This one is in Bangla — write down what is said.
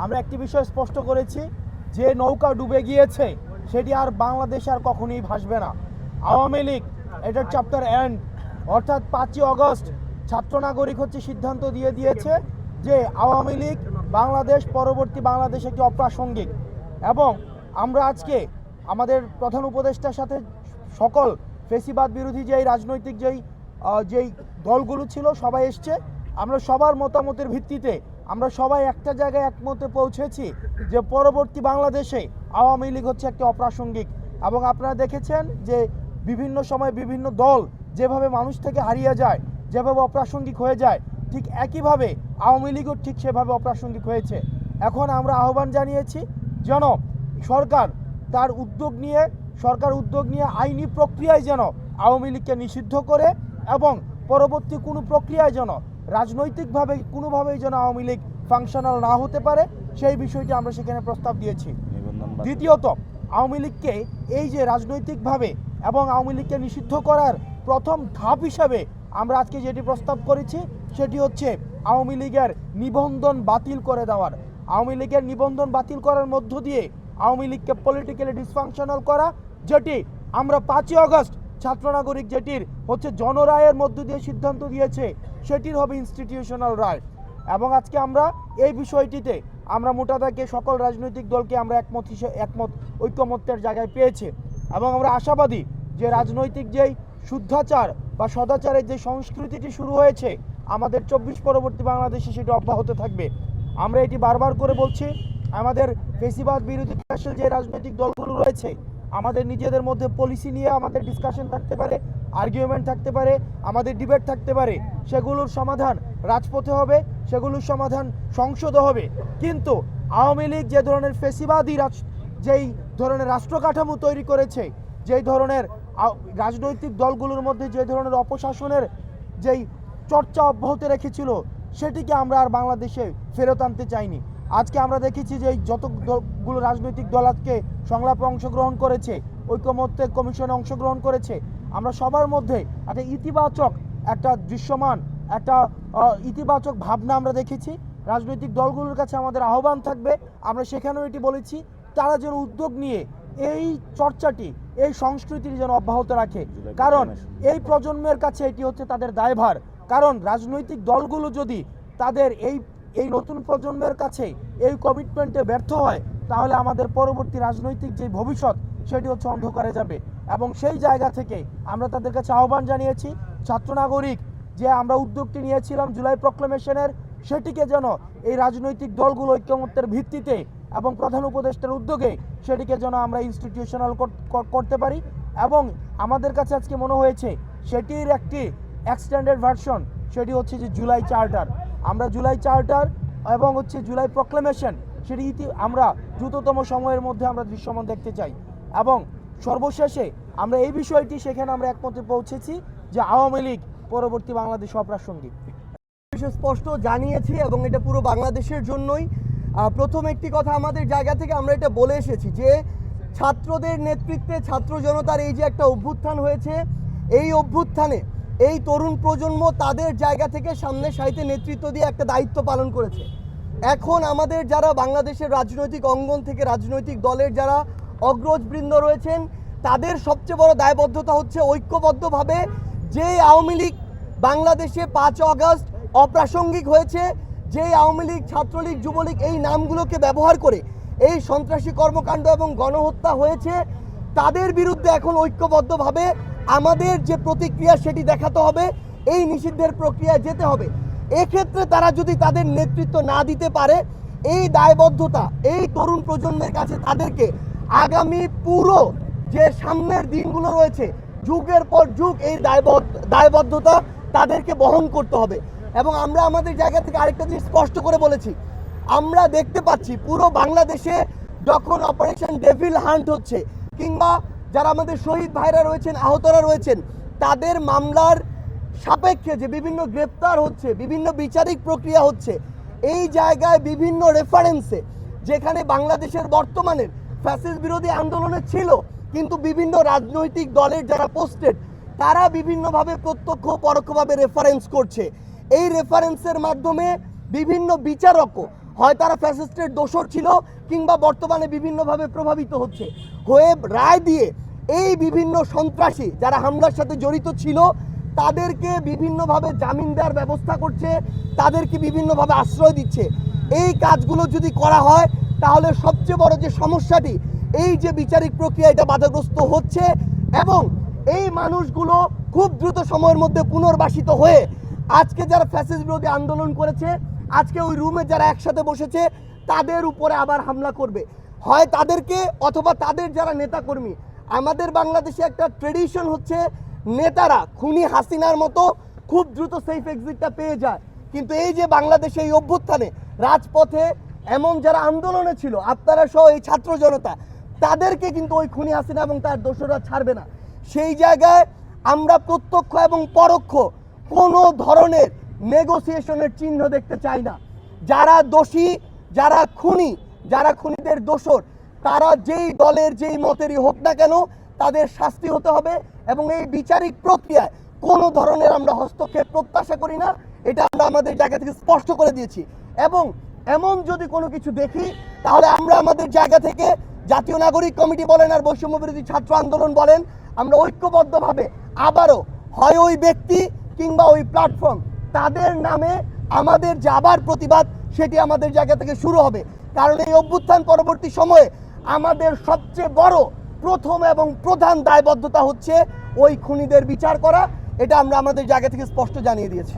আমরা একটি বিষয় স্পষ্ট করেছি, যে নৌকা ডুবে গিয়েছে সেটি আর বাংলাদেশে আর কখনোই ভাসবে না। আওয়ামী লীগ এটার চ্যাপ্টার এন্ড, অর্থাৎ 5ই আগস্ট ছাত্র নাগরিক সিদ্ধান্ত দিয়ে দিয়েছে যে আওয়ামী লীগ বাংলাদেশ পরবর্তী বাংলাদেশ একটি অপ্রাসঙ্গিক। এবং আমরা আজকে আমাদের প্রধান উপদেষ্টার সাথে সকল ফেসিবাদ বিরোধী যেই রাজনৈতিক যেই দলগুলো ছিল সবাই এসছে। আমরা সবার মতামতের ভিত্তিতে আমরা সবাই একটা জায়গায় একমতে পৌঁছেছি যে পরবর্তী বাংলাদেশে আওয়ামী লীগ একটি অপ্রাসঙ্গিক। এবং আপনারা দেখেছেন যে বিভিন্ন সময় বিভিন্ন দল যেভাবে মানুষ থেকে হারিয়ে যায়, যেভাবে অপ্রাসঙ্গিক হয়ে যায়, ঠিক একইভাবে আওয়ামী লীগও ঠিক সেভাবে অপ্রাসঙ্গিক হয়েছে। এখন আমরা আহ্বান জানিয়েছি যেন সরকার উদ্যোগ নিয়ে আইনি প্রক্রিয়ায় যেন আওয়ামী লীগকে নিষিদ্ধ করে, এবং পরবর্তী কোনো প্রক্রিয়ায় যেন রাজনৈতিকভাবে কোনোভাবেই যেন আওয়ামী লীগ ফাংশনাল না হতে পারে, সেই বিষয়টি আমরা সেখানে প্রস্তাব দিয়েছি। দ্বিতীয়ত, আওয়ামী লীগকে এই যে রাজনৈতিকভাবে এবং আওয়ামী লীগকে নিষিদ্ধ করার প্রথম ধাপ হিসাবে আমরা আজকে যেটি প্রস্তাব করেছি সেটি আওয়ামী লীগের নিবন্ধন বাতিল করে দেওয়ার। আওয়ামী লীগের নিবন্ধন বাতিল করার মধ্য দিয়ে আওয়ামী লীগকে পলিটিক্যালি ডিসফাংশনাল করা, যেটি আমরা 5ই আগস্ট ছাত্র নাগরিক যেটির জনরায়ের মধ্য দিয়ে সিদ্ধান্ত দিয়েছে, সেটির হবে ইনস্টিটিউশনাল রায়। এবং আজকে আমরা এই বিষয়টিতে আমরা মোটাদাগে সকল রাজনৈতিক দলকে আমরা ঐক্যমত্যের জায়গায় পেয়েছি। এবং আমরা আশাবাদী যে রাজনৈতিক যেই শুদ্ধাচার বা সদাচারের যে সংস্কৃতিটি শুরু হয়েছে আমাদের 24 পরবর্তী বাংলাদেশে সেটি অব্যাহত থাকবে। আমরা এটি বারবার করে বলছি, আমাদের ফেসিবাদ বিরোধী যে রাজনৈতিক দলগুলো রয়েছে, আমাদের নিজেদের মধ্যে পলিসি নিয়ে আমাদের ডিসকাশন থাকতে পারে, আর্গুমেন্ট থাকতে পারে, আমাদের ডিবেট থাকতে পারে, সেগুলোর সমাধান রাজপথে হবে, সেগুলোর সমাধান সংসদে হবে। কিন্তু আওয়ামী লীগ যে ধরনের ফেসিবাদী যেই ধরনের রাষ্ট্র কাঠামো তৈরি করেছে, যেই ধরনের রাজনৈতিক দলগুলোর মধ্যে যে ধরনের অপশাসনের যেই চর্চা অব্যাহত রেখেছিল, সেটিকে আমরা আর বাংলাদেশে ফেরত আনতে চাইনি। আজকে আমরা দেখেছি যে যতগুলো রাজনৈতিক দল আজকে সংলাপে অংশগ্রহণ করেছে, ঐক্যমত্যের কমিশনে অংশগ্রহণ করেছে, আমরা সবার মধ্যে একটা ইতিবাচক ভাবনা আমরা দেখেছি। রাজনৈতিক দলগুলোর কাছে আমাদের আহ্বান থাকবে, আমরা সেখানেও এটি বলেছি, তারা যেন উদ্যোগ নিয়ে এই চর্চাটি, এই সংস্কৃতিটি যেন অব্যাহত রাখে। কারণ এই প্রজন্মের কাছে এটি তাদের দায়ভার। কারণ রাজনৈতিক দলগুলো যদি তাদের এই নতুন প্রজন্মের কাছে এই কমিটমেন্টে ব্যর্থ হয়, তাহলে আমাদের পরবর্তী রাজনৈতিক যে ভবিষ্যৎ সেটি অন্ধকারে যাবে। এবং সেই জায়গা থেকে আমরা তাদের কাছে আহ্বান জানিয়েছি, ছাত্র নাগরিক যে আমরা উদ্যোগটি নিয়েছিলাম জুলাই প্রক্লেমেশনের, সেটিকে যেন এই রাজনৈতিক দলগুলো ঐক্যমত্যের ভিত্তিতে এবং প্রধান উপদেষ্টার উদ্যোগে সেটিকে যেন আমরা ইনস্টিটিউশনাল করতে পারি। এবং আমাদের কাছে আজকে মনে হয়েছে সেটির একটি এক্সটেন্ডেড ভার্সন, সেটি যে জুলাই চার্টার। আমরা জুলাই চার্টার এবং জুলাই প্রক্লেমেশন সেটি আমরা দ্রুততম সময়ের মধ্যে আমরা দৃশ্যমান দেখতে চাই। এবং সর্বশেষে আমরা এই বিষয়টি সেখানে আমরা একমতে পৌঁছেছি যে আওয়ামী লীগ পরবর্তী বাংলাদেশ অপ্রাসঙ্গিক। স্পষ্ট জানিয়েছি এবং এটা পুরো বাংলাদেশের জন্যই। প্রথম একটি কথা আমাদের জায়গা থেকে আমরা এটা বলে এসেছি যে ছাত্রদের নেতৃত্বে ছাত্র জনতার এই যে একটা অভ্যুত্থান হয়েছে, এই অভ্যুত্থানে এই তরুণ প্রজন্ম তাদের জায়গা থেকে সামনে সারিতে নেতৃত্ব দিয়ে একটা দায়িত্ব পালন করেছে। এখন আমাদের যারা বাংলাদেশের রাজনৈতিক অঙ্গন থেকে রাজনৈতিক দলের যারা অগ্রজবৃন্দ রয়েছেন, তাদের সবচেয়ে বড় দায়বদ্ধতা ঐক্যবদ্ধভাবে যে আওয়ামী লীগ বাংলাদেশে 5 আগস্ট অপ্রাসঙ্গিক হয়েছে, যে আওয়ামী লীগ, ছাত্রলীগ, যুবলীগ এই নামগুলোকে ব্যবহার করে এই সন্ত্রাসী কর্মকাণ্ড এবং গণহত্যা হয়েছে, তাদের বিরুদ্ধে এখন ঐক্যবদ্ধভাবে আমাদের যে প্রতিক্রিয়া সেটি দেখাতে হবে, এই নিষিদ্ধের প্রক্রিয়ায় যেতে হবে। এক্ষেত্রে তারা যদি তাদের নেতৃত্ব না দিতে পারে, এই দায়বদ্ধতা এই তরুণ প্রজন্মের কাছে তাদেরকে আগামী পুরো যে সামনের দিনগুলো রয়েছে, যুগের পর যুগ এই দায়বদ্ধতা তাদেরকে বহন করতে হবে। এবং আমরা আমাদের জায়গা থেকে আরেকটা জিনিস স্পষ্ট করে বলেছি, আমরা দেখতে পাচ্ছি পুরো বাংলাদেশে যখন অপারেশন ডেভিল হান্ট হচ্ছে, কিংবা যারা আমাদের শহীদ ভাইরা রয়েছেন, আহতরা রয়েছেন, তাদের মামলার সাপেক্ষে যে বিভিন্ন গ্রেপ্তার হচ্ছে, বিভিন্ন বিচারিক প্রক্রিয়া হচ্ছে, এই জায়গায় বিভিন্ন রেফারেন্সে যেখানে বাংলাদেশের বর্তমানের ফ্যাসিস্ট বিরোধী আন্দোলনে ছিল, কিন্তু বিভিন্ন রাজনৈতিক দলের যারা পোস্টেড তারা বিভিন্নভাবে প্রত্যক্ষ পরোক্ষভাবে রেফারেন্স করছে। এই রেফারেন্সের মাধ্যমে বিভিন্ন বিচারকও হয় তারা ফ্যাসিস্টের দোসর ছিল কিংবা বর্তমানে বিভিন্নভাবে প্রভাবিত হচ্ছে হয়ে রায় দিয়ে এই বিভিন্ন সন্ত্রাসী যারা হামলার সাথে জড়িত ছিল তাদেরকে বিভিন্নভাবে জামিন দেওয়ার ব্যবস্থা করছে, তাদেরকে বিভিন্নভাবে আশ্রয় দিচ্ছে। এই কাজগুলো যদি করা হয় তাহলে সবচেয়ে বড় যে সমস্যাটি, এই যে বিচারিক প্রক্রিয়া এটা বাধাগ্রস্ত হচ্ছে এবং এই মানুষগুলো খুব দ্রুত সময়ের মধ্যে পুনর্বাসিত হয়ে আজকে যারা ফ্যাসিস্ট বিরোধী আন্দোলন করেছে, আজকে ওই রুমে যারা একসাথে বসেছে তাদের উপরে আবার হামলা করবে, হয় তাদেরকে অথবা তাদের যারা নেতাকর্মী। আমাদের বাংলাদেশে একটা ট্রেডিশন হচ্ছে নেতারা খুনি হাসিনার মতো খুব দ্রুত সেফ এক্সিটটা পেয়ে যায়, কিন্তু এই যে বাংলাদেশে এই অভ্যুত্থানে রাজপথে এমন যারা আন্দোলনে ছিল আপনারা সহ এই ছাত্র জনতা, তাদেরকে কিন্তু ওই খুনি হাসিনা এবং তার দোসররা ছাড়বে না। সেই জায়গায় আমরা প্রত্যক্ষ এবং পরোক্ষ কোনো ধরনের নেগোসিয়েশনের চিহ্ন দেখতে চাই না। যারা দোষী, যারা খুনি, যারা খুনিদের দোসর, তারা যেই দলের যেই মতেরই হোক না কেন তাদের শাস্তি হতে হবে এবং এই বিচারিক প্রক্রিয়ায় কোনো ধরনের আমরা হস্তক্ষেপ প্রত্যাশা করি না, এটা আমরা আমাদের জায়গা থেকে স্পষ্ট করে দিয়েছি। এবং এমন যদি কোনো কিছু দেখি তাহলে আমরা আমাদের জায়গা থেকে জাতীয় নাগরিক কমিটি বলেন আর বৈষম্য বিরোধী ছাত্র আন্দোলন বলেন, আমরা ঐক্যবদ্ধভাবে আবারও হয় ওই ব্যক্তি কিংবা ওই প্ল্যাটফর্ম তাদের নামে আমাদের যে আবার প্রতিবাদ সেটি আমাদের জায়গা থেকে শুরু হবে। কারণ এই অভ্যুত্থান পরবর্তী সময়ে আমাদের সবচেয়ে বড় প্রথম এবং প্রধান দায়বদ্ধতা হচ্ছে ওই খুনিদের বিচার করা, এটা আমরা আমাদের জায়গা থেকে স্পষ্ট জানিয়ে দিয়েছি।